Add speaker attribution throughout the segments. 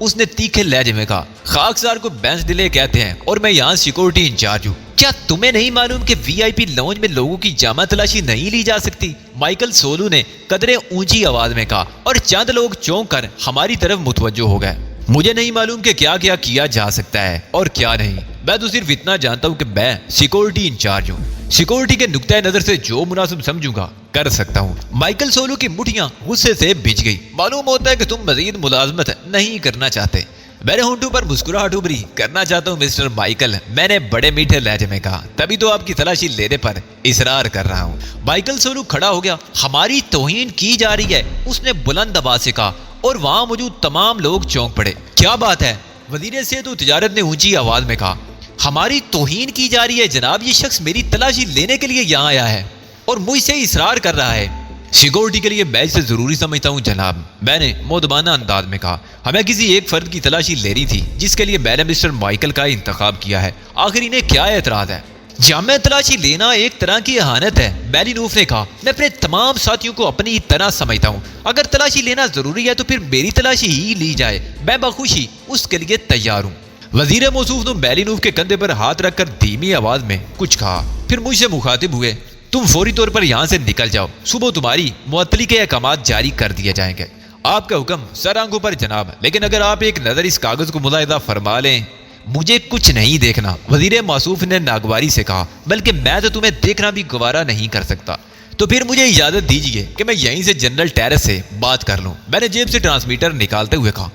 Speaker 1: اس نے تیکھے لہجے میں کہا۔ خاکسار کو بینچ ڈیلے کہتے ہیں اور میں یہاں سیکورٹی انچارج ہوں۔ کیا تمہیں نہیں معلوم کہ وی آئی پی لاؤنج میں لوگوں کی جامع تلاشی نہیں لی جا سکتی؟ مائیکل سولو نے قدرے اونچی آواز میں کہا اور چند لوگ چونک کر ہماری طرف متوجہ ہو گئے۔ مجھے نہیں معلوم کہ کیا کیا کیا جا سکتا ہے اور کیا نہیں، میں تو صرف اتنا جانتا ہوں کہ میں سیکورٹی انچارج ہوں۔ سیکورٹی کے نقطۂ نظر سے جو مناسب سمجھوں گا کر سکتا ہوں۔ مائیکل سولو کی مٹھیاں غصے سے بھیج گئی۔ معلوم ہوتا ہے کہ تم مزید ملازمت نہیں کرنا چاہتے۔ میں نے ہونٹوں پر مسکراہٹ ابھری۔ کرنا چاہتا ہوں مسٹر مائیکل، میں نے بڑے میٹھے لہجے میں کہا، تبھی تو آپ کی تلاشی لینے پر اصرار کر رہا ہوں۔ مائیکل سولو کھڑا ہو گیا۔ ہماری توہین کی جا رہی ہے، اس نے بلند آواز سے کہا اور وہاں موجود تمام لوگ چونک پڑے۔ کیا بات ہے؟ وزیر صحت و تجارت نے اونچی آواز میں کہا۔ ہماری توہین کی جا رہی ہے جناب، یہ شخص میری تلاشی لینے کے لیے یہاں آیا ہے اور مجھ سے اصرار کر رہا ہے۔ سیکورٹی کے لیے میں اسے ضروری سمجھتا ہوں جناب، میں نے مؤدبانہ انداز میں کہا۔ ہمیں کسی ایک فرد کی تلاشی لینی تھی جس کے لیے میں نے مسٹر مائیکل کا انتخاب کیا ہے۔ آخر انہیں کیا اعتراض ہے؟ جامع تلاشی لینا ایک طرح کی اہانت ہے، مالینوف نے کہا۔ میں اپنے تمام ساتھیوں کو اپنی طرح سمجھتا ہوں۔ اگر تلاشی لینا ضروری ہے تو پھر میری تلاشی ہی لی جائے، میں بخوشی اس کے لیے تیار ہوں۔ وزیر موصوف نے مالینوف کے کندھے پر ہاتھ رکھ کر دھیمی آواز میں کچھ کہا، پھر مجھ سے مخاطب ہوئے، تم فوری طور پر یہاں سے نکل جاؤ، صبح تمہاری معطلی کے احکامات جاری کر دیے جائیں گے۔ آپ کا حکم سر آنکھوں پر جناب، لیکن اگر آپ ایک نظر اس کاغذ کو ملاحظہ فرما لیں۔ مجھے کچھ نہیں دیکھنا، وزیر موصوف نے ناگواری سے کہا، بلکہ میں تو تمہیں دیکھنا بھی گوارا نہیں کر سکتا۔ تو پھر مجھے اجازت دیجیے کہ میں یہیں سے جنرل ٹیرس سے بات کر لوں۔ میں نے جیب سے ٹرانسمیٹر نکالتے ہوئے کہا۔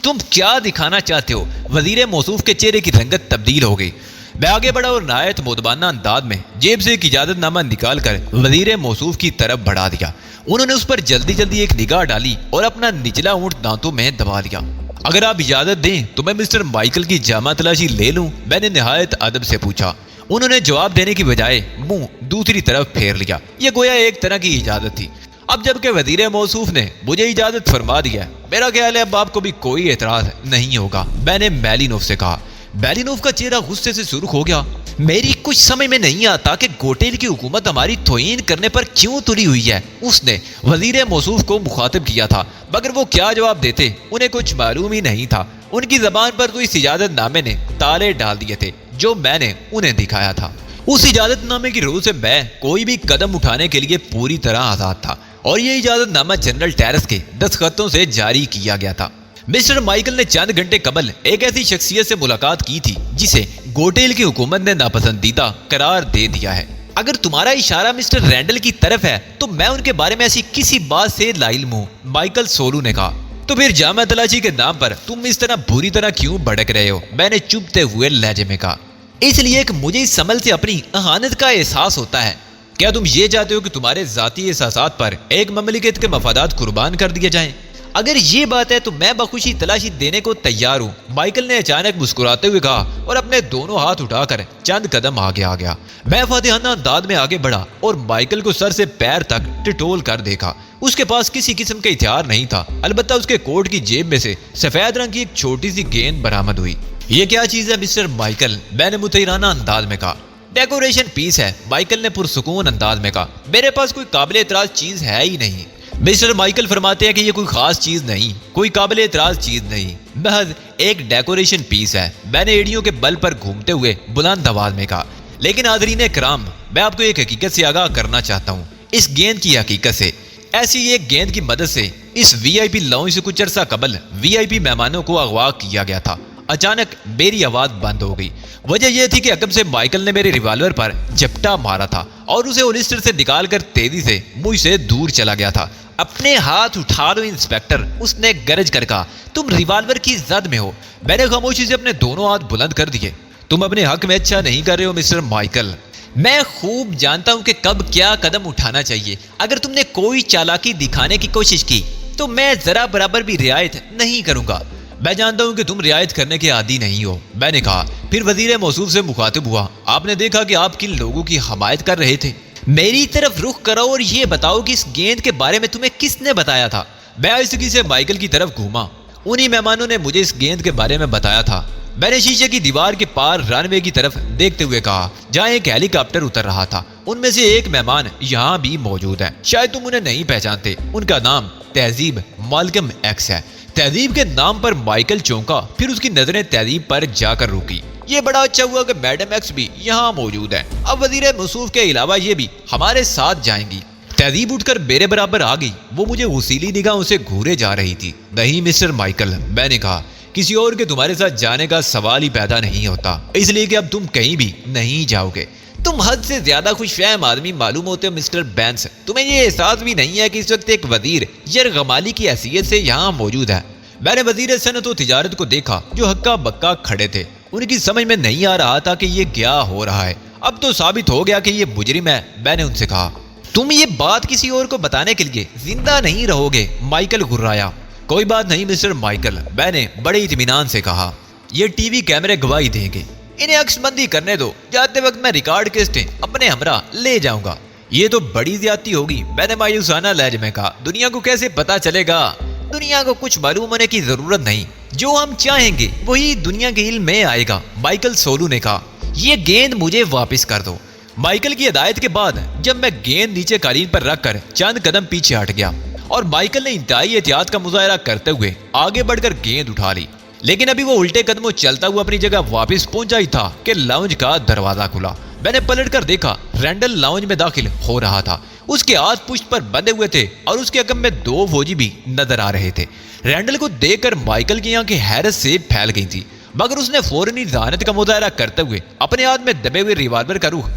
Speaker 1: تم کیا دکھانا چاہتے ہو؟ وزیر موصوف کے چہرے کی رنگت تبدیل ہو گئی۔ میں آگے بڑھا اور نہایت مؤدبانہ انداز میں جیب سے ایک اجازت نامہ نکال کر وزیر موصوف کی طرف بڑھا دیا۔ انہوں نے اس پر جلدی جلدی ایک نگاہ ڈالی اور اپنا نچلا اونٹ دانتوں میں دبا لیا۔ اگر آپ اجازت دیں تو میں مسٹر مائیکل کی جامع تلاشی لے لوں؟ میں نے نہایت ادب سے پوچھا۔ انہوں نے جواب دینے کی بجائے منہ دوسری طرف پھیر لیا۔ یہ گویا ایک طرح کی اجازت تھی۔ اب جب کہ وزیر موصوف نے مجھے اجازت فرما دیا ہے، میرا خیال ہے اب آپ کو بھی کوئی اعتراض نہیں ہوگا، میں نے مالینوف سے کہا۔ مالینوف کا چہرہ غصے سے سرخ ہو گیا۔ میری کچھ سمجھ میں نہیں آتا کہ گوٹیل کی حکومت ہماری توہین کرنے پر کیوں تلی ہوئی ہے۔ اس نے وزیر موصوف کو مخاطب کیا تھا، مگر وہ کیا جواب دیتے انہیں کچھ معلوم ہی نہیں تھا۔ ان کی زبان پر تو اس اجازت نامے نے تالے ڈال دیے تھے جو میں نے انہیں دکھایا تھا۔ اس اجازت نامے کی روح سے میں کوئی بھی قدم اٹھانے کے لیے پوری طرح آزاد تھا اور یہ اجازت نامہ جنرل ٹیرس کے دستخطوں سے جاری کیا گیا تھا۔ مسٹر مائیکل نے چند گھنٹے قبل ایک ایسی شخصیت سے ملاقات کی تھی جسے گوٹیل کی حکومت نے ناپسندیدہ قرار دے دیا ہے۔ اگر تمہارا اشارہ مسٹر رینڈل کی طرف ہے تو میں ان کے بارے میں ایسی کسی بات سے لاعلم ہوں، مائیکل سولو نے کہا۔ تو پھر جامع تلاشی کے نام پر تم اس طرح بری طرح کیوں بھڑک رہے ہو؟ میں نے چبھتے ہوئے لہجے میں کہا۔ اس لیے کہ مجھے اس عمل سے اپنی اہانت کا احساس ہوتا ہے۔ کیا تم یہ چاہتے ہو کہ تمہارے ذاتی احساسات پر ایک مملکت کے مفادات قربان کر دیے جائیں؟ اگر یہ بات ہے تو میں بخوشی تلاشی دینے کو تیار ہوں، مائیکل نے اچانک مسکراتے ہوئے کہا اور اپنے دونوں ہاتھ اٹھا کر چند قدم آگے آ گیا۔ میں فاتحانہ انداز میں آگے بڑھا اور مائیکل کو سر سے پیر تک ٹٹول کر دیکھا۔ اس کے پاس کسی قسم کا ہتھیار نہیں تھا، البتہ اس کے کوٹ کی جیب میں سے سفید رنگ کی ایک چھوٹی سی گیند برآمد ہوئی۔ یہ کیا چیز ہے مسٹر مائیکل؟ میں نے مطمئنانہ انداز میں کہا۔ ڈیکوریشن پیس ہے، مائیکل نے پرسکون انداز میں کہا۔ میرے پاس کوئی قابل اعتراض چیز ہے ہی نہیں۔ مسٹر مائیکل فرماتے ہیں کہ یہ کوئی خاص چیز نہیں، کوئی قابل اعتراض چیز نہیں، محض ایک ڈیکوریشن پیس ہے، میں نے ایڑیوں کے بل پر گھومتے ہوئے بلند آواز میں کہا۔ لیکن حاضرین کرام، میں آپ کو ایک حقیقت سے آگاہ کرنا چاہتا ہوں، اس گیند کی حقیقت سے۔ ایسی ایک گیند کی مدد سے اس وی آئی پی لاؤنج سے کچھ عرصہ قبل وی آئی پی مہمانوں کو اغوا کیا گیا تھا۔ اچانک میری آواز بند ہو گئی۔ وجہ یہ تھی کہ عقب سے مائیکل نے میرے ریوالور پر جھپٹا مارا تھا اور اسے ہولسٹر سے نکال کر تیزی سے مجھ سے دور چلا گیا تھا۔ اپنے ہاتھ اٹھا لو انسپیکٹر، اس نے گرج کر کہا۔ تم ریوالور کی زد میں ہو۔ میں نے خاموشی سے اپنے دونوں ہاتھ بلند کر دیے۔ تم اپنے حق میں اچھا نہیں کر رہے ہو مسٹر مائیکل۔ میں خوب جانتا ہوں کہ کب کیا قدم اٹھانا چاہیے۔ اگر تم نے کوئی چالاکی دکھانے کی کوشش کی تو میں ذرا برابر بھی رعایت نہیں کروں گا۔ میں جانتا ہوں کہ تم رعایت کرنے کے عادی نہیں ہو، میں نے کہا۔ پھر وزیر موصوف سے مخاطب ہوا۔ آپ نے دیکھا کہ آپ کن لوگوں کی حمایت کر رہے تھے؟ میری طرف رخ کرو اور یہ بتاؤ کہ اس گیند کے بارے میں تمہیں کس نے بتایا تھا؟ میں آہستگی سے مائیکل کی طرف گھوما۔ انہی مہمانوں نے مجھے اس گیند کے بارے میں بتایا تھا۔ میں نے شیشے کی دیوار کے پار رن وے کی طرف دیکھتے ہوئے کہا، جہاں ایک ہیلی کاپٹر اتر رہا تھا۔ ان میں سے ایک مہمان یہاں بھی موجود ہے، شاید تم انہیں نہیں پہچانتے۔ ان کا نام تہذیب مالکم ایکس ہے۔ تہذیب کے نام پر مائیکل چونکا، پھر اس کی نظریں تہذیب پر جا کر رکی۔ یہ بڑا اچھا ہوا کہ میڈم ایکس بھی یہاں موجود ہے، اب وزیر موصوف کے علاوہ یہ بھی ہمارے ساتھ جائیں گی۔ تہذیب اٹھ کر میرے برابر آ گئی، وہ مجھے غصیلی نگاہوں سے گھورے جا رہی تھی۔ نہیں مسٹر مائیکل، میں نے کہا، کسی اور کے تمہارے ساتھ جانے کا سوال ہی پیدا نہیں ہوتا، اس لیے کہ اب تم کہیں بھی نہیں جاؤ گے۔ تم حد سے زیادہ خوش فہم آدمی معلوم ہوتے ہو مسٹر بینس، تمہیں یہ احساس بھی نہیں ہے کہ اس وقت ایک وزیر یرغمالی کی حیثیت سے یہاں موجود ہے۔ میں نے وزیر صنعت و تجارت کو دیکھا جو ہکا بکا کھڑے تھے، ان کی سمجھ میں نہیں آ رہا تھا کہ یہ کیا ہو رہا ہے۔ اب تو ثابت ہو گیا کہ یہ مجرم ہے۔ میں نے ان سے کہا، تم یہ بات کسی اور کو بتانے کے لیے زندہ نہیں رہو گے۔ مائیکل گھرایا۔ کوئی بات نہیں مسٹر مائیکل، میں نے بڑے اطمینان سے کہا، یہ ٹی وی کیمرے گواہی دیں گے، انہیں عکس بندی کرنے دو، جاتے وقت میں ریکارڈ کیسٹیں اپنے ہمراہ لے جاؤں گا۔ یہ تو بڑی زیادتی ہوگی، میں نے مایوسانہ لہجے میں کہا، دنیا کو کیسے پتا چلے گا؟ دنیا کو کچھ معلوم ہونے کی ضرورت نہیں، جو ہم چاہیں گے وہی دنیا کے علم میں آئے گا۔ مائیکل سولو نے کہا، یہ گیند مجھے واپس کر دو۔ مائیکل کی ہدایت کے بعد جب میں گیند نیچے قالین پر رکھ کر چند قدم پیچھے ہٹ گیا اور مائیکل نے انتہائی احتیاط کا مظاہرہ کرتے ہوئے آگے بڑھ کر گیند اٹھا لی، لیکن ابھی وہ الٹے قدموں چلتا ہوا اپنی جگہ واپس پہنچا ہی تھا کہ لاؤنج کا دروازہ کھلا۔ میں نے پلٹ کر دیکھا، رینڈل لاؤنج میں داخل ہو رہا تھا۔ اس کے ہاتھ پشت پر بندھے ہوئے تھے اور اس کے عقب میں 2 فوجی بھی نظر آ رہے تھے۔ رینڈل کو دیکھ کر مائیکل کی آنکھیں حیرت سے پھیل گئی تھی، مگر اس نے فوراً ذہانت کا مظاہرہ کرتے ہوئے اپنے ہاتھ میں دبے ہوئے ریوالور کا رخ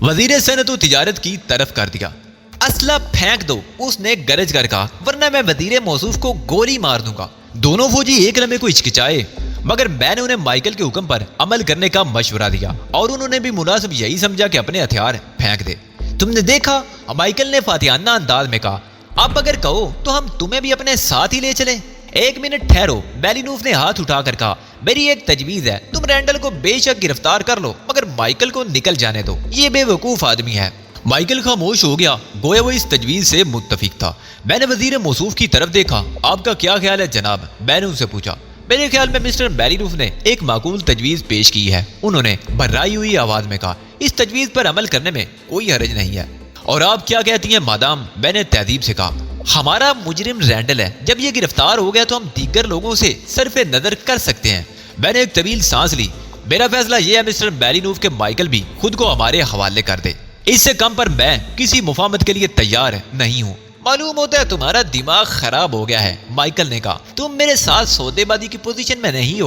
Speaker 1: وزیر صنعت و تجارت کی طرف کر دیا۔ اسلحہ پھینک دو، اس نے گرج کر کہا، ورنہ میں وزیر موصوف کو گولی مار دوں گا۔ دونوں فوجی ایک لمحے کو ہچکچائے، مگر میں نے انہیں مائیکل کے حکم پر عمل کرنے کا مشورہ دیا اور انہوں نے بھی مناسب یہی سمجھا کہ اپنے ہتھیار پھینک دے۔ تم نے دیکھا، مائیکل نے فاتحانہ انداز میں کہا، اب اگر کہو تو ہم تمہیں بھی اپنے ساتھ ہی لے چلیں۔ ایک منٹ ٹھہرو، بیلینوف نے ہاتھ اٹھا کر کہا، میری ایک تجویز ہے، تم رینڈل کو بے شک گرفتار کر لو مگر مائیکل کو نکل جانے دو، یہ بے وقوف آدمی ہے۔ مائیکل خاموش ہو گیا، گویا وہ اس تجویز سے متفق تھا۔ میں نے وزیر موصوف کی طرف دیکھا، آپ کا کیا خیال ہے جناب؟ میں نے ان سے پوچھا۔ میرے خیال میں مسٹر بیلینوف نے ایک معقول تجویز پیش کی ہے، انہوں نے بھرائی ہوئی آواز میں کہا، اس تجویز پر عمل کرنے میں کوئی حرج نہیں ہے۔ اور آپ کیا کہتی ہیں مادام؟ میں نے تہذیب سے کہا، ہمارا مجرم رینڈل ہے، جب یہ گرفتار ہو گیا تو ہم دیگر لوگوں سے صرف نظر کر سکتے ہیں۔ میں نے ایک طویل سانس لی۔ میرا فیصلہ یہ ہے مسٹر بیلینوف کہ مائیکل بھی خود کو ہمارے حوالے کر دے، اس سے کم پر میں کسی مفاہمت کے لیے تیار نہیں ہوں۔ معلوم ہوتا ہے تمہارا دماغ خراب ہو گیا ہے، مائیکل نے کہا، تم میرے ساتھ سودے بازی کی پوزیشن میں نہیں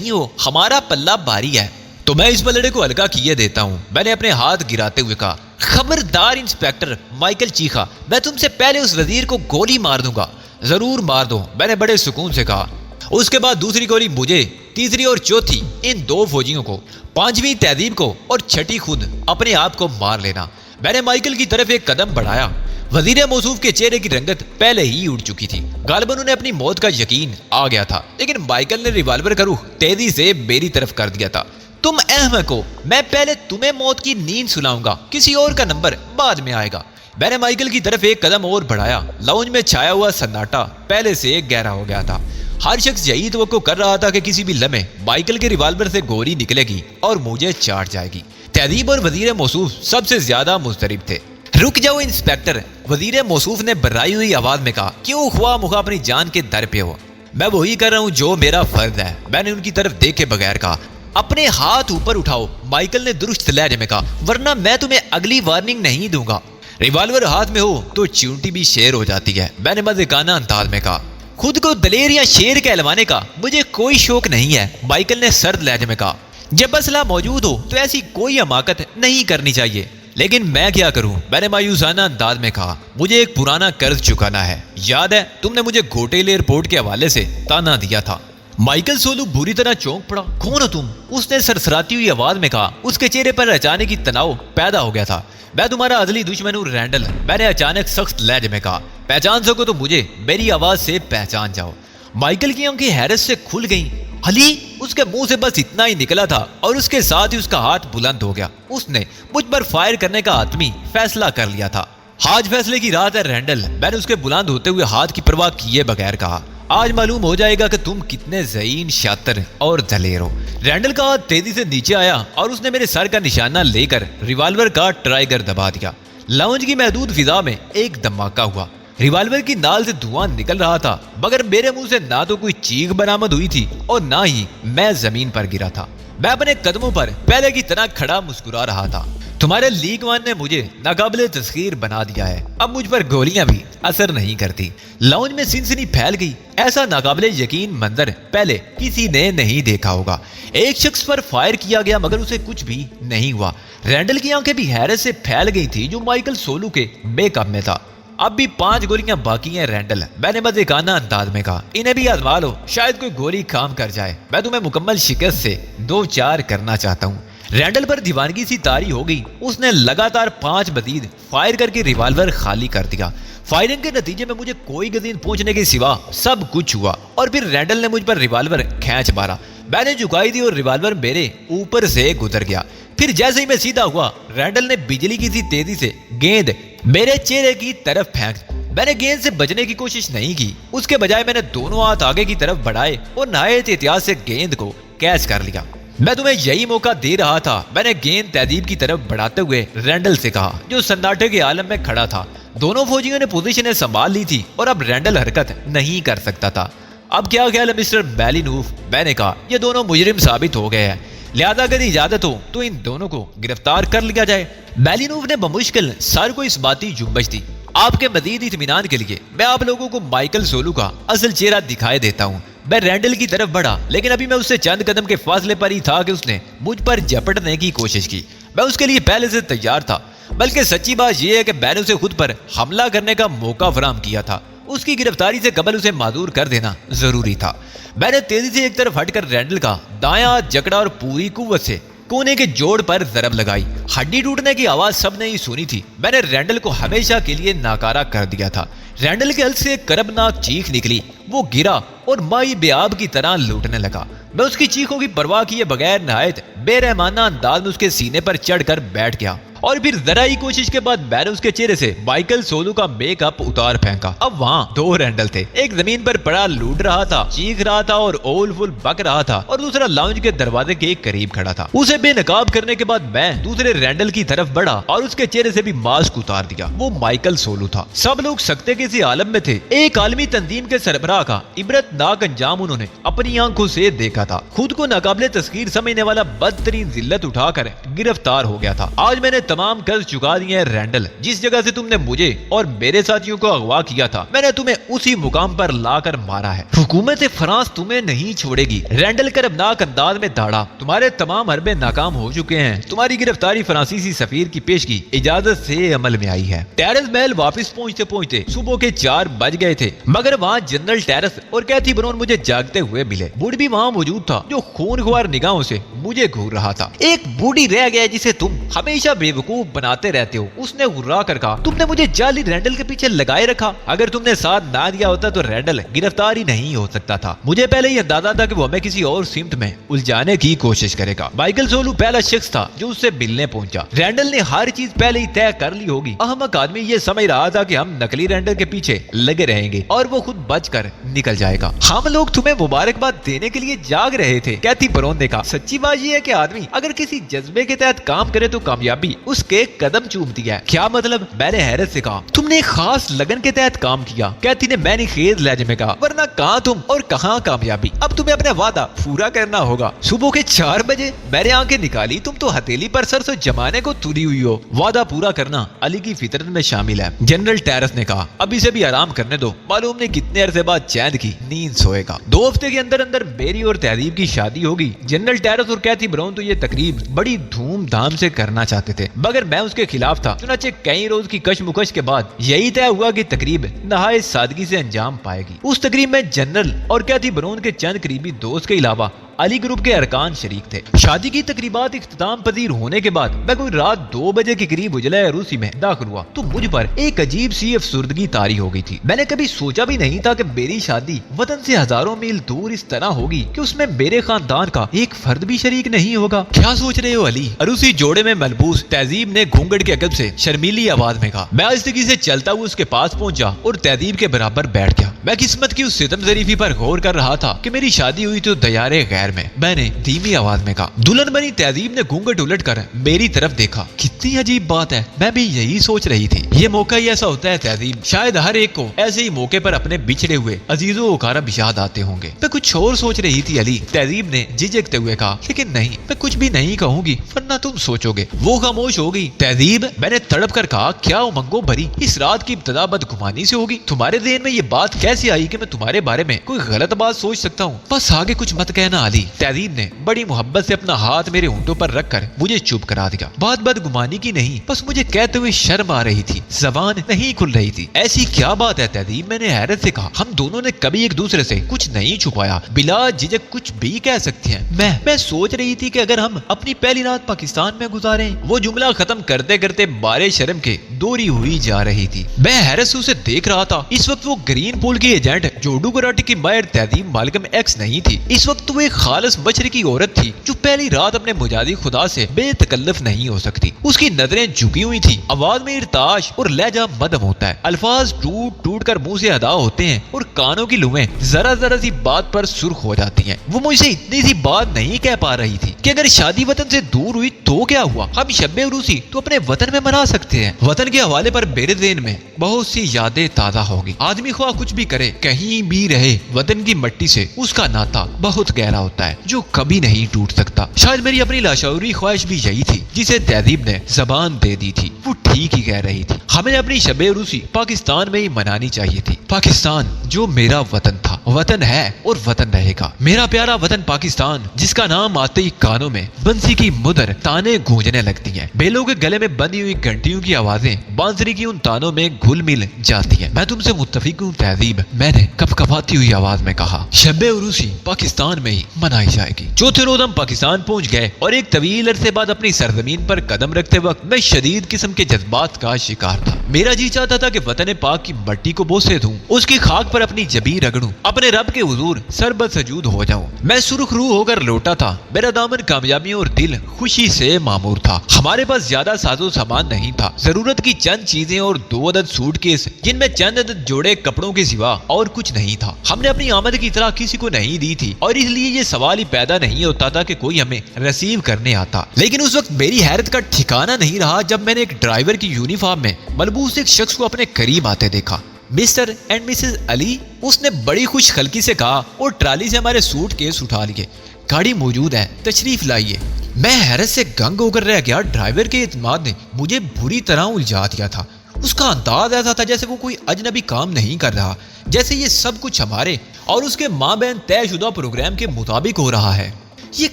Speaker 1: ہو، ہمارا پلہ بھاری ہے۔ تو میں اس پلڑے کو ہلکا کیے دیتا ہوں، میں نے اپنے ہاتھ گراتے ہوئے کہا۔ خبردار انسپیکٹر، مائیکل چیخا، میں تم سے پہلے اس وزیر کو گولی مار دوں گا۔ ضرور مار دو، میں نے بڑے سکون سے کہا۔ اس کے بعد دوسری گولی مجھے، تیسری اور چوتھی ان 2 فوجیوں کو، 5ویں تہذیب کو اور 6ٹھی خود اپنے آپ کو مار لینا۔ میں نے مائیکل کی طرف ایک قدم بڑھایا۔ وزیر موصوف کے چہرے کی رنگت پہلے ہی اڑ چکی تھی، غالباً انہیں اپنی موت کا یقین آ گیا تھا، لیکن مائیکل نے ریوالور کا رخ تیزی سے میری طرف کر دیا تھا۔ تم احمق ہو، میں پہلے تمہیں موت کی نیند سلاؤں گا، کسی اور کا نمبر بعد میں آئے گا۔ میں نے مائیکل کی طرف ایک قدم اور بڑھایا۔ لاؤنج میں چھایا ہوا سناٹا پہلے سے گہرا ہو گیا تھا۔ ہر شخص یہی توقع کر رہا تھا کہ کسی بھی لمحے مائیکل کے ریوالور سے گولی نکلے گی اور مجھے چاٹ جائے گی۔ تہذیب اور وزیر موصوف سب سے زیادہ مضطرب تھے۔ رک جاؤ انسپیکٹر، وزیر موصوف نے بھرائی ہوئی آواز میں کہا، کیوں خواہ مخواہ اپنی جان کے در پہ ہو؟ میں وہی کر رہا ہوں جو میرا فرض ہے، میں نے ان کی طرف دیکھے بغیر کہا۔ اپنے ہاتھ اوپر اٹھاؤ، مائیکل نے درست لہجے میں کہا، ورنہ میں تمہیں اگلی وارننگ نہیں دوں گا۔ ریوالور ہاتھ میں ہو تو چیونٹی بھی شیر ہو جاتی ہے، میں نے مزیکانہ انداز میں کہا۔ خود کو دلیر یا شیر کہلوانے کا مجھے کوئی شوق نہیں ہے، مائیکل نے سرد لہجے میں کہا۔ جب اسلحہ موجود ہو تو ایسی کوئی حماقت نہیں کرنی چاہیے، لیکن میں کیا کروں؟ میں نے مایوسانہ انداز میں کہا، مجھے ایک پرانا قرض چکانا ہے، یاد ہے تم نے مجھے گھوٹیل ایئرپورٹ کے حوالے سے تانا دیا تھا۔ مائیکل سولو بری طرح چونک پڑا۔ کون ہو تم؟ اس نے سرسراتی ہوئی آواز میں کہا۔ اس کے چہرے پر اچانک ہی تناؤ پیدا ہو گیا تھا۔ میں تمہارا ازلی دشمن ہوں رینڈل، میں نے اچانک سخت لہجے میں کہا۔ پہچان سکو تو مجھے میری آواز سے پہچان جاؤ۔ مائیکل کی آنکھیں حیرت سے کھل گئیں۔ علی! اس کے منہ سے بس اتنا ہی نکلا تھا اور اس کے ساتھ ہی اس کا ہاتھ بلند ہو گیا۔ اس نے مجھ پر فائر کرنے کا حتمی فیصلہ کر لیا تھا۔ آج فیصلے کی رات ہے رینڈل، میں نے اس کے بلند ہوتے ہوئے ہاتھ کی پرواہ کیے بغیر کہا۔ آج معلوم ہو جائے گا کہ تم کتنے ذہین، شاطر اور دلیر ہو۔ رینڈل کا ہاتھ تیزی سے نیچے آیا اور اس نے میرے سر کا نشانہ لے کر ریوالور کا ٹرائگر دبا دیا۔ لاؤنج کی محدود فضا میں ایک دھماکہ ہوا۔ ریوالور کی نال سے دھواں نکل رہا تھا، مگر میرے منہ سے نہ تو کوئی چیخ برآمد ہوئی تھی اور نہ ہی میں زمین پر گرا تھا۔ میں اپنے قدموں پر پہلے کی طرح کھڑا مسکرا رہا تھا۔ تمہارے لیگ وان نے مجھے ناقابل تسخیر بنا دیا ہے، اب مجھ پر گولیاں بھی اثر نہیں کرتی۔ لاؤنج میں سنسنی پھیل گئی۔ ایسا ناقابل یقین منظر پہلے کسی نے نہیں دیکھا ہوگا۔ ایک شخص پر فائر کیا گیا مگر اسے کچھ بھی نہیں ہوا۔ رینڈل کی آنکھیں بھی حیرت سے پھیل گئی تھی جو مائیکل سولو کے بیک اپ میں تھا۔ اب بھی 5 گولیاں باقی ہیں رینڈل، میں نے مزیکانہ انداز میں کہا۔ انہیں بھی آزما لو، شاید کوئی گولی کام کر جائے۔ میں تمہیں مکمل شکست سے 2-4 کرنا چاہتا ہوں۔ رینڈل پر دیوانگی سی طاری ہو گئی۔ اس نے لگاتار 5 مزید فائر کر کے ریوالور خالی کر دیا۔ فائرنگ کے نتیجے میں مجھے کوئی گزین پہنچنے کے سوا سب کچھ ہوا اور پھر رینڈل نے مجھ پر ریوالور کھینچ مارا۔ میں نے جھکائی دی اور ریوالور میرے اوپر سے گزر گیا۔ پھر جیسے ہی میں سیدھا ہوا، رینڈل نے بجلی کی سی تیزی سے گیند میرے چہرے کی طرف پھینک۔ میں نے گیند سے بچنے کی کوشش نہیں کی، اس کے بجائے میں نے دونوں ہاتھ آگے کی طرف بڑھائے اور نہایت احتیاط سے گیند کو کیچ کر لیا۔ میں تمہیں یہی موقع دے رہا تھا، میں نے گیند تہذیب کی طرف بڑھاتے ہوئے رینڈل سے کہا جو سناٹے کے عالم میں کھڑا تھا۔ دونوں فوجیوں نے پوزیشنیں سنبھال لی تھی اور اب رینڈل حرکت نہیں کر سکتا تھا۔ اب کیا خیال ہے مسٹر بیلینوف؟ میں نے کہا یہ دونوں مجرم ثابت ہو گئے ہیں، لہذا اگر اجازت ہو تو ان دونوں کو گرفتار کر لیا جائے۔ بیلینوف نے بمشکل سر کو اس باتی جنبش دی۔ آپ کے مزید اطمینان کے لیے میں آپ لوگوں کو مائیکل سولو کا اصل چہرہ دکھائے دیتا ہوں۔ میں رینڈل کی طرف بڑھا لیکن ابھی میں اس سے چند قدم کے فاصلے پر ہی تھا کہ اس نے مجھ پر جھپٹنے کی کوشش کی۔ میں اس کے لیے پہلے سے تیار تھا، بلکہ سچی بات یہ ہے کہ میں نے اسے خود پر حملہ کرنے کا موقع فراہم کیا تھا۔ اس کی گرفتاری سے قبل اسے معذور کر دینا ضروری تھا۔ میں نے تیزی سے ایک طرف ہٹ کر رینڈل کا دایاں ہاتھ جکڑا اور پوری قوت سے کونے کے جوڑ پر ضرب لگائی۔ ہڈی ٹوٹنے کی آواز سب نے ہی سنی تھی۔ میں نے رینڈل کو ہمیشہ کے لیے ناکارہ کر دیا تھا۔ رینڈل کے حلق سے ایک کربناک چیخ نکلی، وہ گرا اور مائی بیاب کی طرح لوٹنے لگا۔ میں اس کی چیخوں کی پرواہ کیے بغیر نہایت بے رحمانہ انداز میں اس کے سینے پر چڑھ کر بیٹھ گیا اور پھر ذرا ہی کوشش کے بعد میں نے اس کے چہرے سے مائیکل سولو کا میک اپ اتار پھینکا۔ اب وہاں 2 رینڈل تھے، ایک زمین پر پڑا لوٹ رہا تھا، چیخ رہا تھا اور اول فل بک رہا تھا، اور دوسرا لاؤنج کے دروازے کے قریب کھڑا تھا۔ اسے بے نقاب کرنے کے بعد میں دوسرے رینڈل کی طرف بڑھا اور اس کے چہرے سے بھی ماسک اتار دیا۔ وہ مائیکل سولو تھا۔ سب لوگ سکتے کے اسی عالم میں تھے۔ ایک عالمی تنظیم کے سربراہ کا عبرت ناک انجام انہوں نے اپنی آنکھوں سے دیکھا تھا۔ خود کو ناقابل تسخیر سمجھنے والا بدترین ذلت اٹھا کر گرفتار ہو گیا تھا۔ آج میں نے تمام قرض چکا دیے ہیں رینڈل۔ جس جگہ سے تم نے مجھے اور میرے ساتھیوں کو اغوا کیا تھا، میں نے تمہیں اسی مقام پر لا کر مارا ہے۔ حکومت فرانس تمہیں نہیں چھوڑے گی۔ رینڈل کربناک انداز میں داڑا۔ تمہارے تمام حربے ناکام ہو چکے ہیں۔ تمہاری گرفتاری فرانسیسی سفیر کی پیش کی اجازت سے عمل میں آئی ہے۔ ٹیرس محل واپس پہنچتے پہنچتے صبح کے 4 بج گئے تھے، مگر وہاں جنرل ٹیرس اور کیتھی برون مجھے جاگتے ہوئے ملے۔ بوڑھ بھی وہاں موجود تھا جو خون خوار نگاہوں سے مجھے گھور رہا تھا۔ ایک بوڑھی رہ گیا جسے تم ہمیشہ بے وقوف بناتے رہتے ہو، اس نے غرا کر کہا۔ تم نے مجھے جعلی رینڈل کے پیچھے لگائے رکھا۔ اگر تم نے ساتھ نہ دیا ہوتا تو رینڈل گرفتار ہی نہیں ہو سکتا تھا۔ مجھے پہلے ہی اندازہ تھا کہ وہ ہمیں کسی اور سمت میں الجھانے کی کوشش کرے گا۔ مائیکل سولو پہلا شخص تھا جو اس سے ملنے پہنچا۔ رینڈل نے ہر چیز پہلے ہی طے کر لی ہوگی۔ احمق آدمی یہ سمجھ رہا تھا کہ ہم نکلی رینڈل کے پیچھے لگے رہیں گے اور وہ خود بچ کر نکل جائے گا۔ ہم لوگ تمہیں مبارکباد دینے کے لیے جاگ رہے تھے، کیتھی برون نے کہا۔ سچی بات یہ ہے کہ آدمی اگر کسی جذبے کے تحت کام کرے تو کامیابی اس کے قدم چومتی ہے۔ کیا مطلب؟ میں نے حیرت سے کہا۔ تم نے خاص لگن کے تحت کام کیا، کیتھی نے میں نے خیز لہجے میں کہا، ورنہ کہاں تم اور کہاں کامیابی؟ اب تمہیں اپنا وعدہ پورا کرنا ہوگا۔ صبح کے 4 بجے میں نے آنکھیں نکالی، تم تو ہتھیلی پر سر سے جمانے کو تلی ہوئی ہو۔ وعدہ پورا کرنا علی کی فطرت میں شامل ہے، جنرل ٹیرس نے کہا۔ اب اسے بھی آرام کرنے دو، معلوم نہیں کتنے عرصے بعد چین کی نیند سوئے گا۔ 2 ہفتے کے اندر اندر میری اور تہذیب کی شادی ہوگی۔ جنرل ٹیرس اور کیتھی براؤن تو یہ تقریب بڑی دھوم دھام سے کرنا چاہتے تھے، مگر میں اس کے خلاف تھا۔ چنانچہ کئی روز کی کشمکش کے بعد یہی طے ہوا کہ تقریب نہایت سادگی سے انجام پائے گی۔ اس تقریب میں جنرل اور کیتھی برون کے چند قریبی دوست کے علاوہ علی گروپ کے ارکان شریک تھے۔ شادی کی تقریبات اختتام پذیر ہونے کے بعد میں کوئی رات 2 بجے کے قریب اجلے عروسی میں داخل ہوا تو مجھ پر ایک عجیب سی افسردگی طاری ہو گئی تھی۔ میں نے کبھی سوچا بھی نہیں تھا کہ میری شادی وطن سے ہزاروں میل دور اس طرح ہوگی کہ اس میں میرے خاندان کا ایک فرد بھی شریک نہیں ہوگا۔ کیا سوچ رہے ہو علی؟ عروسی جوڑے میں ملبوس تہذیب نے گھونگھٹ کے عقب سے شرمیلی آواز میں کہا۔ میں آہستگی سے چلتا ہوا اس کے پاس پہنچا اور تہذیب کے برابر بیٹھ گیا۔ میں قسمت کی اس ستم ظریفی پر غور کر رہا تھا کہ میری شادی ہوئی تو دیار غیر شہر میں، میں نے دھیمی آواز میں کہا۔ دلہن بنی تہذیب نے گھونگھٹ الٹ کر میری طرف دیکھا۔ کتنی عجیب بات ہے، میں بھی یہی سوچ رہی تھی۔ یہ موقع ہی ایسا ہوتا ہے تہذیب، شاید ہر ایک کو ایسے ہی موقع پر اپنے بچھڑے ہوئے عزیزوں و اقارب یاد آتے ہوں گے۔ میں کچھ اور سوچ رہی تھی علی، تہذیب نے جھجکتے ہوئے کہا۔ لیکن نہیں، میں کچھ بھی نہیں کہوں گی ورنہ تم سوچو گے۔ وہ خاموش ہو گئی۔ تہذیب، میں نے تڑپ کر کہا، کیا امنگوں بھری اس رات کی ابتدا بدگمانی سے ہوگی؟ تمہارے ذہن میں یہ بات کیسے آئی کہ میں تمہارے بارے میں کوئی غلط بات سوچ سکتا ہوں؟ بس آگے کچھ مت کہنا علی۔ تہذیب نے بڑی محبت سے اپنا ہاتھ میرے ہونٹوں پر رکھ کر مجھے چپ کرا دیا۔ بات بدگمانی کی نہیں، بس مجھے کہتے ہوئے شرم آ رہی تھی، زبان نہیں کھل رہی تھی۔ ایسی کیا بات ہے تہذیب؟ میں نے حیرت سے کہا۔ ہم دونوں نے کبھی ایک دوسرے سے کچھ نہیں چھپایا، بلا جھجک کچھ بھی کہہ سکتے ہیں۔ میں سوچ رہی تھی کہ اگر ہم اپنی پہلی رات پاکستان میں گزاریں۔ وہ جملہ ختم کرتے کرتے بارے شرم کے دوری ہوئی جا رہی تھی۔ میں حیرت سے اسے دیکھ رہا تھا۔ اس وقت وہ گرین پول کی ایجنٹ جوڈو کراٹے کی ماہر تہذیب مالکم ایکس نہیں تھی۔ اس وقت وہ ایک خالص مشرقی عورت تھی جو پہلی رات اپنے مجازی خدا سے بے تکلف نہیں ہو سکتی۔ اس کی نظریں جھکی ہوئی تھی، آواز میں ارتعاش اور لہجہ مدھم ہوتا ہے، الفاظ ٹوٹ ٹوٹ کر منہ سے ادا ہوتے ہیں اور کانوں کی لویں ذرا ذرا سی بات پر سرخ ہو جاتی ہیں۔ وہ مجھ سے اتنی سی بات نہیں کہہ پا رہی تھی کہ اگر شادی وطن سے دور ہوئی تو کیا ہوا؟ ہم شب عروسی تو اپنے وطن میں منا سکتے ہیں۔ وطن کے حوالے پر میرے ذہن میں بہت سی یادیں تازہ ہوگی۔ آدمی خواہ کچھ بھی کرے، کہیں بھی رہے، وطن کی مٹی سے اس کا ناتا بہت گہرا ہوتا ہے جو کبھی نہیں ٹوٹ سکتا۔ شاید میری اپنی لاشعوری خواہش بھی یہی تھی جسے تہذیب نے زبان دے دی تھی۔ وہ ٹھیک ہی کہہ رہی تھی، ہمیں اپنی شب عروسی پاکستان میں ہی منانی چاہیے تھی۔ پاکستان جو میرا وطن تھا، وطن ہے اور وطن رہے گا۔ میرا پیارا وطن پاکستان، جس کا نام آتے ہی کانوں میں بنسی کی مدر تانے گونجنے لگتی ہیں، بیلوں کے گلے میں بندھی ہوئی گھنٹیوں کی آوازیں بانسری کی ان تانوں میں گھل مل جاتی ہیں۔ میں تم سے متفق ہوں تہذیب، میں نے کپکپاتی ہوئی آواز میں کہا۔ شب عروسی پاکستان میں ہی منائی جائے گی۔ چوتھے روز ہم پاکستان پہنچ گئے اور ایک طویل عرصے بعد اپنی سرزمین پر قدم رکھتے وقت میں شدید قسم کے جذبات کا شکار تھا۔ میرا جی چاہتا تھا کہ وطن پاک کی مٹی کو بوسے دوں، اس کی خاک پر اپنی جبین رگڑوں، اپنے رب کے حضور سربت سجود ہو جاؤں۔ میں سرخ روح ہو کر لوٹا تھا، میرا دامن کامیابیوں اور دل خوشی سے معمور تھا۔ ہمارے پاس زیادہ ساز و سامان نہیں تھا، ضرورت کی چند چیزیں اور 2 عدد سوٹ کیس جن میں چند عدد جوڑے کپڑوں کے سوا اور کچھ نہیں تھا۔ ہم نے اپنی آمد کی اطلاع کسی کو نہیں دی تھی اور اس لیے یہ سوال ہی پیدا نہیں ہوتا تھا کہ کوئی ہمیں ریسیو کرنے آتا۔ لیکن اس وقت میری حیرت کا ٹھکانہ نہیں رہا جب میں نے ایک ڈرائیور کی یونیفارم میں ملبوس ایک شخص کو اپنے قریب آتے دیکھا۔ مسٹر اینڈ مسز علی، اس نے بڑی خوش خلقی سے کہا اور ٹرالی سے ہمارے سوٹ کیس اٹھا لیے۔ گاڑی موجود ہے، تشریف لائیے۔ میں حیرت سے گنگ ہو کر رہ گیا۔ ڈرائیور کے اعتماد نے مجھے بری طرح الجھا دیا تھا۔ اس کا انداز ایسا تھا جیسے وہ کوئی اجنبی کام نہیں کر رہا، جیسے یہ سب کچھ ہمارے اور اس کے ماں بہن طے شدہ پروگرام کے مطابق ہو رہا ہے۔ یہ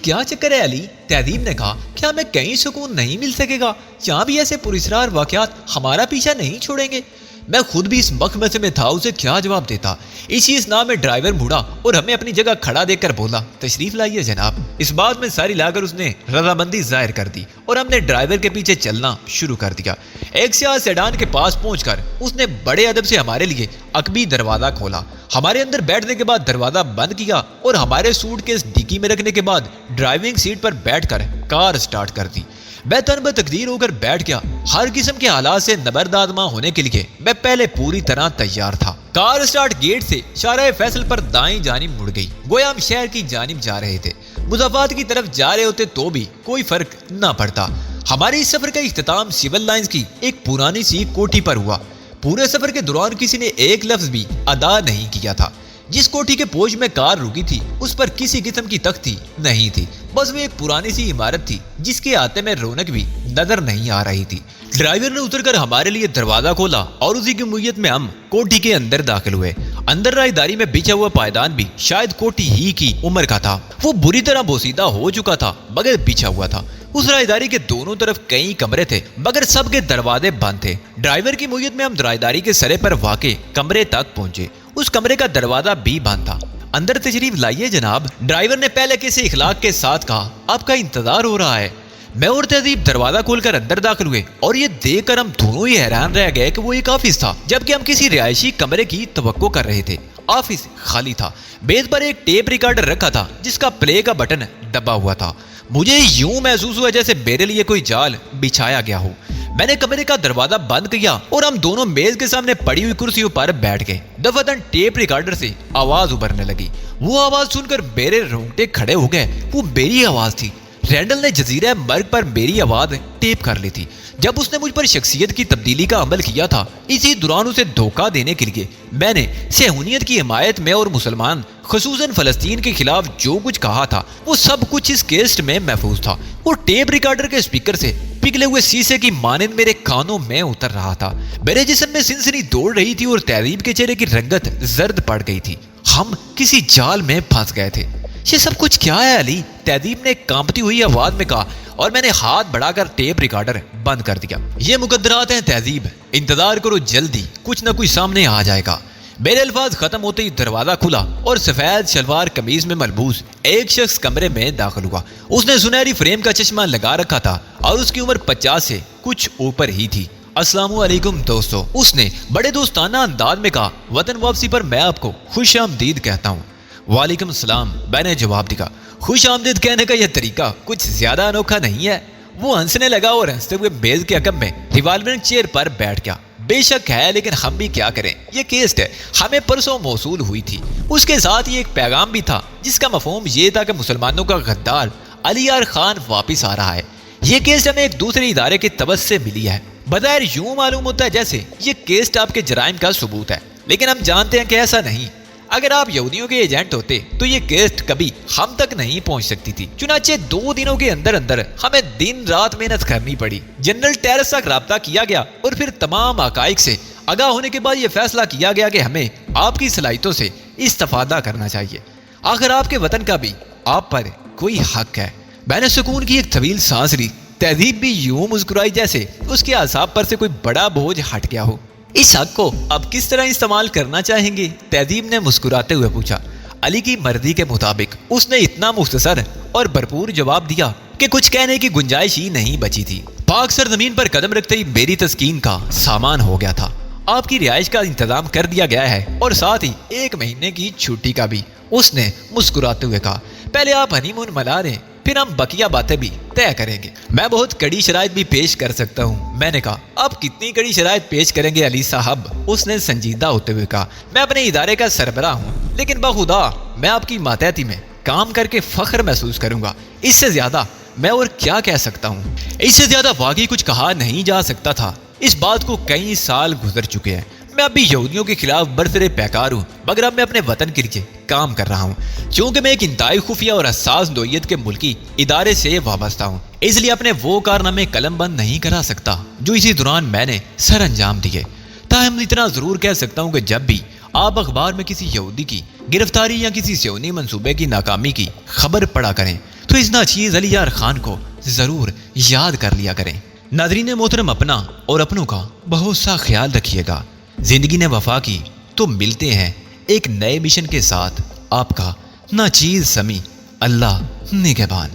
Speaker 1: کیا چکر ہے علی؟ تہذیب نے کہا، کیا ہمیں کہیں سکون نہیں مل سکے گا؟ یہاں بھی ایسے پراسرار واقعات ہمارا پیچھا نہیں چھوڑیں گے؟ میں خود بھی اس مخمسے میں تھا، اسے کیا جواب دیتا۔ اسی اسنا میں ڈرائیور مڑا اور ہمیں اپنی جگہ کھڑا دیکھ کر بولا، تشریف لائیے جناب۔ اس بات میں ساری لا کر اس نے رضامندی ظاہر کر دی اور ہم نے ڈرائیور کے پیچھے چلنا شروع کر دیا۔ ایک سیاہ سیڈان کے پاس پہنچ کر اس نے بڑے ادب سے ہمارے لیے عقبی دروازہ کھولا، ہمارے اندر بیٹھنے کے بعد دروازہ بند کیا اور ہمارے سوٹ کیس ڈگی میں رکھنے کے بعد ڈرائیونگ سیٹ پر بیٹھ کر کار سٹارٹ کر دی۔ میں تن بتقدیر ہو کر بیٹھ گیا۔ ہر قسم کے حالات سے نبردآزما ہونے کے لیے میں پہلے پوری طرح تیار تھا۔ کار سٹارٹ گیٹ سے شارع فیصل پر دائیں جانب مڑ گئی، گویا ہم شہر کی جانب جا رہے تھے۔ مضافات کی طرف جا رہے ہوتے تو بھی کوئی فرق نہ پڑتا۔ ہمارے اس سفر کا اختتام سول لائنز کی ایک پرانی سی کوٹھی پر ہوا۔ پورے سفر کے دوران کسی نے ایک لفظ بھی ادا نہیں کیا تھا۔ جس کوٹھی کے پوش میں کار رکی تھی اس پر کسی قسم کی تختی نہیں تھی، بس وہ ایک پرانی سی عمارت تھی جس کے آتے میں رونق بھی نظر نہیں آ رہی تھی۔ ڈرائیور نے اتر کر ہمارے لیے دروازہ کھولا اور اسی کی مویت میں ہم کوٹھی کے اندر داخل ہوئے۔ اندر راہداری میں بچھا ہوا پائیدان بھی شاید کوٹھی ہی کی عمر کا تھا۔ وہ بری طرح بوسیدہ ہو چکا تھا مگر بچھا ہوا تھا۔ اس راہداری کے دونوں طرف کئی کمرے تھے مگر سب کے دروازے بند تھے۔ ڈرائیور کی مویت میں ہم راہداری کے سرے پر واقع کمرے تک پہنچے۔ اس کمرے کا دروازہ بھی بند تھا۔ اندر تشریف لائیے جناب، ڈرائیور نے پہلے کسی اخلاق کے ساتھ کہا، آپ کا انتظار ہو رہا ہے۔ میں اور تہذیب دروازہ کھول کر اندر داخل ہوئے اور یہ دیکھ کر ہم دونوں ہی حیران رہ گئے کہ وہ ایک آفس تھا جبکہ ہم کسی رہائشی کمرے کی توقع کر رہے تھے۔ آفس خالی تھا، میز پر ایک ٹیپ ریکارڈر رکھا تھا جس کا پلے کا بٹن دبا ہوا تھا۔ مجھے یوں محسوس ہوا جیسے میرے لیے کوئی جال بچھایا گیا ہو۔ میں نے کمرے کا دروازہ بند کیا اور ہم دونوں میز کے سامنے پڑی ہوئی کرسیوں پر بیٹھ گئے۔ دفعتاً ٹیپ ریکارڈر سے آواز ابھرنے لگی۔ وہ آواز سن کر میرے رونگٹے کھڑے ہو گئے۔ وہ میری آواز تھی۔ رینڈل نے جزیرہ مرگ پر میری آواز ٹیپ کر لی تھی۔ جب اس نے مجھ پر شخصیت کی تبدیلی کا عمل کیا تھا، اسی دوران اسے دھوکہ دینے کے لیے میں نے صہیونیت کی حمایت میں اور مسلمان خصوصاً فلسطین کے خلاف جو کچھ کہا تھا وہ سب کچھ اس کیسٹ میں محفوظ تھا۔ وہ ٹیپ ریکارڈر کے اسپیکر سے پگھلے ہوئے شیشے کی مانند میرے کانوں میں اتر رہا تھا۔ میرے جسم میں سنسنی دوڑ رہی تھی اور تہذیب کے چہرے کی رنگت زرد پڑ گئی تھی۔ ہم کسی جال میں پھنس گئے تھے۔ یہ سب کچھ کیا ہے علی؟ تہذیب نے کانپتی ہوئی آواز میں کہا اور میں نے ہاتھ بڑھا کر ٹیپ ریکارڈر بند کر دیا۔ یہ مقدرات ہیں تہذیب، انتظار کرو، جلدی کچھ نہ کچھ سامنے آ جائے گا۔ میرے الفاظ ختم ہوتے ہی دروازہ کھلا اور سفید شلوار قمیض میں ملبوس ایک شخص کمرے میں داخل ہوا۔ اس نے سنہری فریم کا چشمہ لگا رکھا تھا اور اس کی عمر 50 سے کچھ اوپر ہی تھی۔ السلام علیکم دوستو، اس نے بڑے دوستانہ انداز میں کہا۔ وطن واپسی پر میں آپ کو خوش آمدید کہتا ہوں۔ وعلیکم السلام، میں نے جواب دیا۔ خوش آمدید کہنے کا یہ طریقہ کچھ زیادہ انوکھا نہیں ہے۔ وہ ہنسنے لگا اور ہنستے ہوئے میز کے عقب میں ریوالونگ چیئر پر بیٹھ گیا۔ بے شک ہے، لیکن ہم بھی کیا کریں، یہ کیسٹ ہمیں پرسوں موصول ہوئی تھی۔ اس کے ساتھ ہی ایک پیغام بھی تھا جس کا مفہوم یہ تھا کہ مسلمانوں کا غدار علی یار خان واپس آ رہا ہے۔ یہ کیسٹ ہمیں ایک دوسرے ادارے کے تبس سے ملی ہے۔ بظاہر یوں معلوم ہوتا ہے جیسے یہ کیسٹ آپ کے جرائم کا ثبوت ہے، لیکن ہم جانتے ہیں کہ ایسا نہیں۔ اگر آپ یہودیوں کے ایجنٹ ہوتے تو یہ کیسٹ کبھی ہم تک نہیں پہنچ سکتی تھی۔ چنانچہ 2 دنوں کے اندر ہمیں دن رات محنت کرنی پڑی۔ جنرل ٹیرس تک رابطہ کیا گیا اور پھر تمام حقائق سے آگاہ ہونے کے بعد یہ فیصلہ کیا گیا کہ ہمیں آپ کی صلاحیتوں سے استفادہ کرنا چاہیے۔ آخر آپ کے وطن کا بھی آپ پر کوئی حق ہے۔ میں نے سکون کی ایک طویل سانس لی۔ تہذیب بھی یوں مسکرائی جیسے اس کے اعصاب پر سے کوئی بڑا بوجھ ہٹ گیا ہو۔ اس حق کو اب کس طرح استعمال کرنا چاہیں گے؟ تہذیب نے مسکراتے ہوئے پوچھا۔ علی کی مرضی کے مطابق، اس نے اتنا مختصر اور بھرپور جواب دیا کہ کچھ کہنے کی گنجائش ہی نہیں بچی تھی۔ پاک سرزمین پر قدم رکھتے ہی میری تسکین کا سامان ہو گیا تھا۔ آپ کی رہائش کا انتظام کر دیا گیا ہے اور ساتھ ہی 1 مہینے کی چھٹی کا بھی، اس نے مسکراتے ہوئے کہا۔ پہلے آپ ہنی مون منا رہے، پھر ہم بقیہ باتیں بھی طے کریں گے۔ میں بہت کڑی شرائط بھی پیش کر سکتا ہوں۔ میں نے کہا، آپ کتنی کڑی شرائط پیش کریں گے علی صاحب؟ اس نے سنجیدہ ہوتے ہوئے کہا، میں اپنے ادارے کا سربراہ ہوں، لیکن بخدا میں آپ کی ماتحتی میں کام کر کے فخر محسوس کروں گا۔ اس سے زیادہ میں اور کیا کہہ سکتا ہوں؟ اس سے زیادہ واقعی کچھ کہا نہیں جا سکتا تھا۔ اس بات کو کئی سال گزر چکے ہیں۔ میں اب بھی یہودیوں کے خلاف برسر پیکار ہوں، مگر اب میں اپنے وطن کے لیے کام کر رہا ہوں۔ چونکہ میں ایک انتہائی خفیہ اور حساس نوعیت کے ملکی ادارے سے وابستہ ہوں، اس لیے اپنے وہ کارنامے قلم بند نہیں کرا سکتا جو اسی دوران میں نے سر انجام دیے۔ تاہم اتنا ضرور کہہ سکتا ہوں کہ جب بھی آپ اخبار میں کسی یہودی کی گرفتاری یا کسی صہیونی منصوبے کی ناکامی کی خبر پڑھا کریں تو اس ناچیز علی یار خان کو ضرور یاد کر لیا کریں۔ ناظرین محترم، اپنا اور اپنوں کا بہت سا خیال رکھیے گا۔ زندگی نے وفا کی تو ملتے ہیں ایک نئے مشن کے ساتھ۔ آپ کا ناچیز سمیع، اللہ نگہبان۔